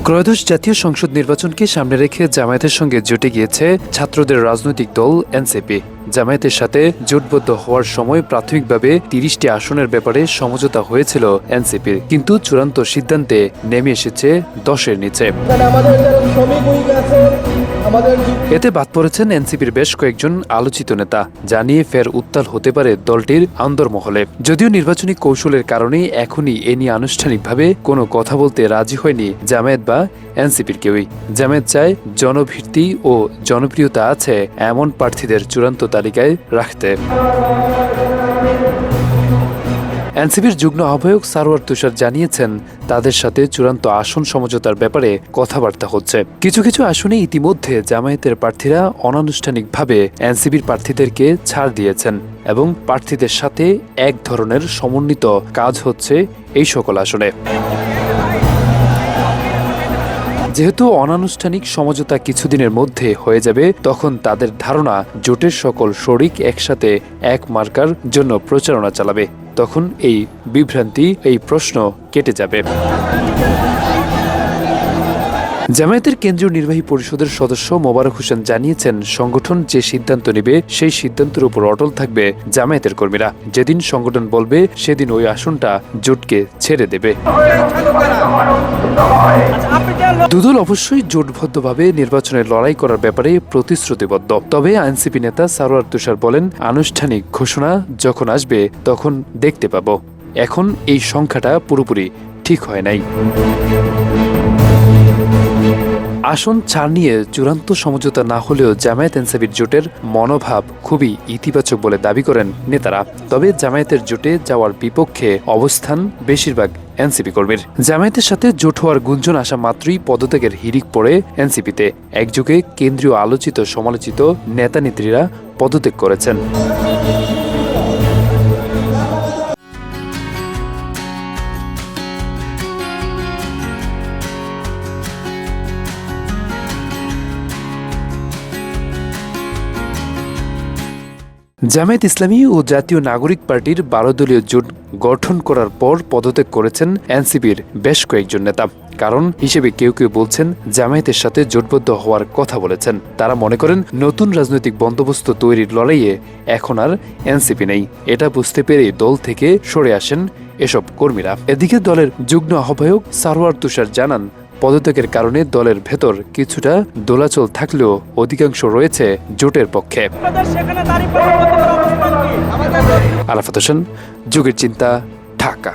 ত্রয়োদশ জাতীয় সংসদ নির্বাচনকে সামনে রেখে জামায়াতের সঙ্গে জোটে গিয়েছে ছাত্রদের রাজনৈতিক দল এনসিপি। জামায়াতের সাথে জোটবদ্ধ হওয়ার সময় প্রাথমিকভাবে ৩০টি আসনের ব্যাপারে সমঝোতা হয়েছিল এনসিপির, কিন্তু চূড়ান্ত সিদ্ধান্তে নেমে এসেছে ১০-এর নিচে। এতে বাদ পড়েছেন এনসিপির বেশ কয়েকজন আলোচিত নেতা, জানিয়ে ফের উত্তাল হতে পারে দলটির আন্দরমহলে। যদিও নির্বাচনী কৌশলের কারণে এখনই এ নিয়ে আনুষ্ঠানিকভাবে কোনো কথা বলতে রাজি হয়নি জামায়াত বা এনসিপির কেউই। জামায়াত চায় জনভিত্তি ও জনপ্রিয়তা আছে এমন প্রার্থীদের চূড়ান্ত তালিকায় রাখতে। এনসিপির যুগ্ম আহ্বায়ক সারোয়ার তুষার জানিয়েছেন, তাদের সাথে চূড়ান্ত আসন সমঝোতার ব্যাপারে কথাবার্তা হচ্ছে। কিছু কিছু আসনে ইতিমধ্যে জামায়াতের প্রার্থীরা অনানুষ্ঠানিকভাবে এনসিপির প্রার্থীদেরকে ছাড় দিয়েছেন এবং প্রার্থীদের সাথে এক ধরনের সমন্বিত কাজ হচ্ছে এই সকল আসনে। যেহেতু অনানুষ্ঠানিক সমঝোতা কিছুদিনের মধ্যে হয়ে যাবে, তখন তাদের ধারণা জোটের সকল শরিক একসাথে এক মার্কার জন্য প্রচারণা চালাবে। তখন এই বিভ্রান্তি, এই প্রশ্ন কেটে যাবে। জামায়াতের কেন্দ্রীয় নির্বাহী পরিষদের সদস্য মোবারক হোসেন জানিয়েছেন, সংগঠন যে সিদ্ধান্ত নেবে সেই সিদ্ধান্তের উপর অটল থাকবে জামায়াতের কর্মীরা। যেদিন সংগঠন বলবে সেদিন ওই আসনটা জোটকে ছেড়ে দেবে। দুদল অবশ্যই জোটবদ্ধভাবে নির্বাচনে লড়াই করার ব্যাপারে প্রতিশ্রুতিবদ্ধ। তবে এনসিপি নেতা সারোয়ার তুষার বলেন, আনুষ্ঠানিক ঘোষণা যখন আসবে তখন দেখতে পাবো। এখন এই সংখ্যাটা পুরোপুরি ঠিক হয় নাই। আসন ছাড় নিয়ে চূড়ান্ত সমঝোতা না হলেও জামায়াত এনসিপির জোটের মনোভাব খুবই ইতিবাচক বলে দাবি করেন নেতারা। তবে জামায়াতের জোটে যাওয়ার বিপক্ষে অবস্থান বেশিরভাগ এনসিপি কর্মীর। জামায়াতের সাথে জোট হওয়ার গুঞ্জন আসা মাত্রই পদত্যাগের হিড়িক পড়ে এনসিপিতে। একযোগে কেন্দ্রীয় আলোচিত সমালোচিত নেতা নেত্রীরা পদত্যাগ করেছেন। জামায়াত ইসলামী ও জাতীয় নাগরিক পার্টির ১২ দলীয় জোট গঠন করার পর পদত্যাগ করেছেন এনসিপির বেশ কয়েকজন নেতা। কারণ হিসেবে কেউ কেউ বলছেন, জামায়াতের সাথে জোটবদ্ধ হওয়ার কথা বলেছেন। তারা মনে করেন নতুন রাজনৈতিক বন্দোবস্ত তৈরির লড়াইয়ে এখন আর এনসিপি নেই। এটা বুঝতে পেরে দল থেকে সরে আসেন এসব কর্মীরা। এদিকে দলের যুগ্ম আহ্বায়ক সারোয়ার তুষার জানান, পদত্যাগের কারণে দলের ভেতর কিছুটা দোলাচল থাকলেও অধিকাংশ রয়েছে জোটের পক্ষে। আরাফাত হোসেন, যুগের চিন্তা, ঢাকা।